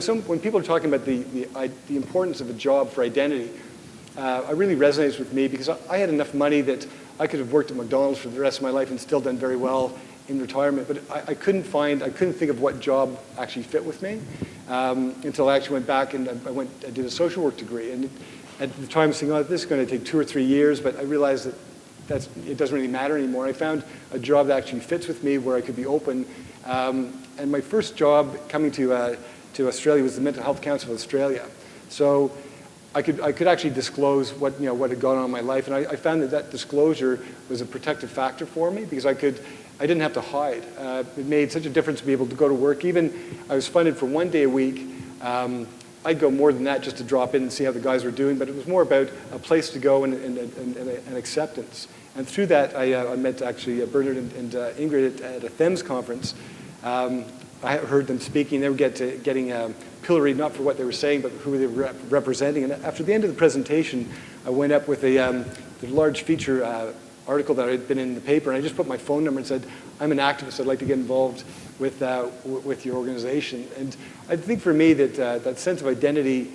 when people are talking about the importance of a job for identity, it really resonates with me because I had enough money that I could have worked at McDonald's for the rest of my life and still done very well in retirement, but I couldn't think of what job actually fit with me until I actually went back and I did a social work degree. And at the time I was thinking, oh, this is going to take 2 or 3 years, but I realized that it doesn't really matter anymore. I found a job that actually fits with me where I could be open. And my first job coming to Australia was the Mental Health Council of Australia. So I could actually disclose what had gone on in my life, and I found that disclosure was a protective factor for me because I didn't have to hide. It made such a difference to be able to go to work. Even I was funded for 1 day a week. I'd go more than that just to drop in and see how the guys were doing, but it was more about a place to go and acceptance. And through that, I met actually Bernard and Ingrid at a THEMS conference. I heard them speaking. They were getting pilloried, not for what they were saying, but who they were representing. And after the end of the presentation, I went up with the large feature article that had been in the paper, and I just put my phone number and said, I'm an activist, I'd like to get involved with your organization. And I think for me that sense of identity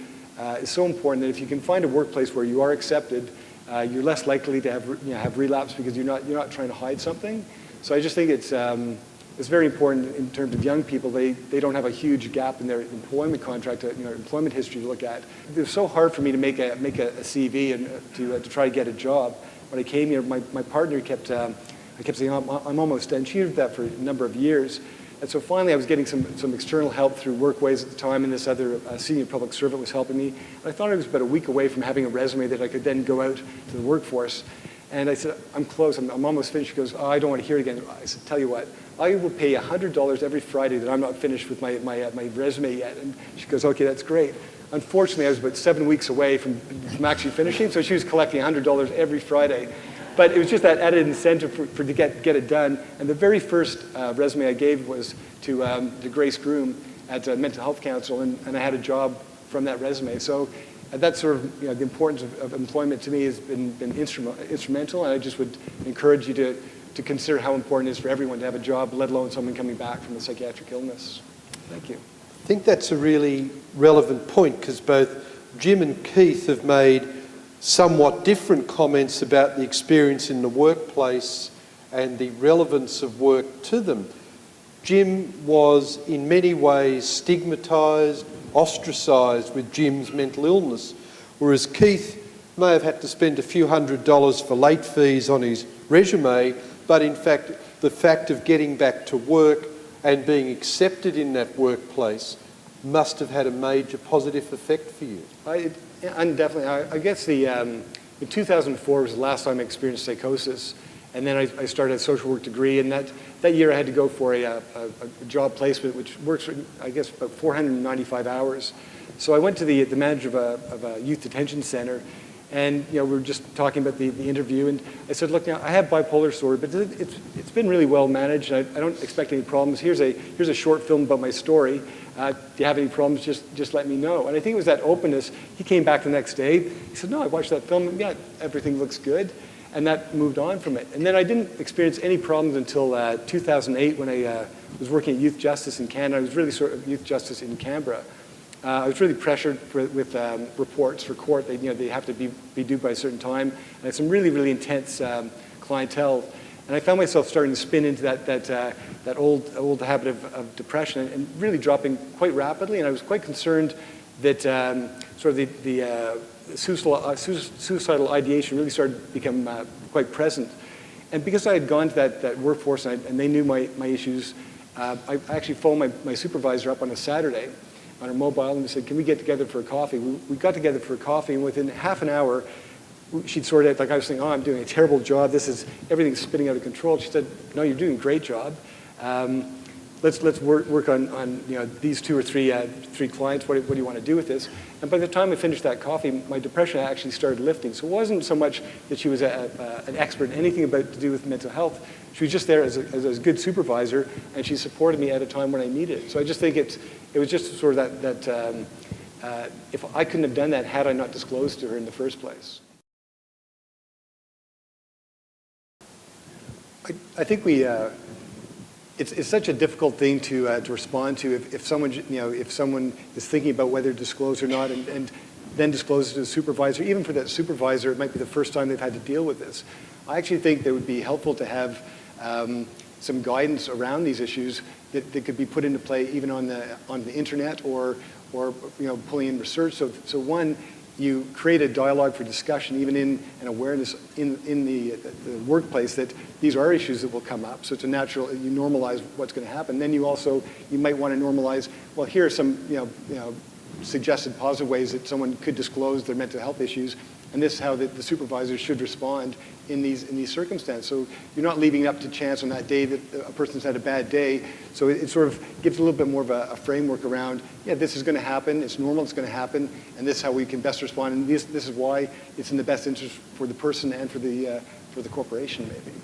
is so important that if you can find a workplace where you are accepted, you're less likely to have relapse because you're not trying to hide something. So I just think it's very important in terms of young people. They don't have a huge gap in their employment contract, employment history to look at. It was so hard for me to make a CV and to try to get a job. When I came here, my partner I kept saying, I'm almost done. She did that for a number of years. And so finally I was getting some external help through Workways at the time, and this other senior public servant was helping me. And I thought I was about a week away from having a resume that I could then go out to the workforce. And I said, I'm close, I'm almost finished. She goes, oh, I don't want to hear it again. I said, tell you what, I will pay $100 every Friday that I'm not finished with my resume yet. And she goes, okay, that's great. Unfortunately, I was about 7 weeks away from actually finishing, so she was collecting $100 every Friday. But it was just that added incentive to get it done. And the very first resume I gave was to Grace Groom at Mental Health Council, and I had a job from that resume. So that's sort of the importance of employment to me has been instrumental, and I just would encourage you to consider how important it is for everyone to have a job, let alone someone coming back from a psychiatric illness. Thank you. I think that's a really relevant point because both Jim and Keith have made somewhat different comments about the experience in the workplace and the relevance of work to them. Jim was in many ways stigmatised, ostracised with Jim's mental illness, whereas Keith may have had to spend a few $100s for late fees on his resume, but in fact the fact of getting back to work and being accepted in that workplace must have had a major positive effect for you. Definitely. I guess in 2004 was the last time I experienced psychosis, and then I started a social work degree, and that year I had to go for a job placement, which works for, I guess, about 495 hours. So I went to the manager of a youth detention center, and we were just talking about the interview, and I said, look, now I have bipolar disorder, but it's been really well managed, and I don't expect any problems. Here's a short film about my story. If you have any problems, just let me know. And I think it was that openness. He came back the next day. He said, no, I watched that film, and yeah, everything looks good. And that moved on from it. And then I didn't experience any problems until 2008 when I was working at Youth Justice in Canada. I was really sort of Youth Justice in Canberra. I was really pressured with reports for court. They have to be due by a certain time. And I had some really, really intense clientele. And I found myself starting to spin into that old habit of depression and really dropping quite rapidly. And I was quite concerned that sort of the suicidal ideation really started to become quite present. And because I had gone to that workforce and they knew my issues, I actually phoned my supervisor up on a Saturday on her mobile and we said, can we get together for a coffee? We got together for a coffee, and within half an hour, she'd sorted out, like I was saying, oh, I'm doing a terrible job. Everything's spinning out of control. She said, no, you're doing a great job. Let's work on these 2 or 3 clients. What do you want to do with this? And by the time I finished that coffee, my depression actually started lifting. So it wasn't so much that she was an expert in anything about to do with mental health. She was just there as a good supervisor, and she supported me at a time when I needed it. So I just think it was just sort of that if I couldn't have done that had I not disclosed to her in the first place. I think it's such a difficult thing to respond to if someone, if someone is thinking about whether to disclose or not and then discloses to the supervisor. Even for that supervisor, it might be the first time they've had to deal with this. I actually think that it would be helpful to have some guidance around these issues that could be put into play even on the internet or pulling in research. So one, you create a dialogue for discussion, even in an awareness in the workplace that these are issues that will come up. So it's a natural, you normalize what's going to happen. Then you might want to normalize, well, here are some suggested positive ways that someone could disclose their mental health issues, and this is how the supervisors should respond in these circumstances. So you're not leaving it up to chance on that day that a person's had a bad day. So it sort of gives a little bit more of a framework around, yeah, this is going to happen, it's normal, it's going to happen, and this is how we can best respond, and this is why it's in the best interest for the person and for the corporation, maybe.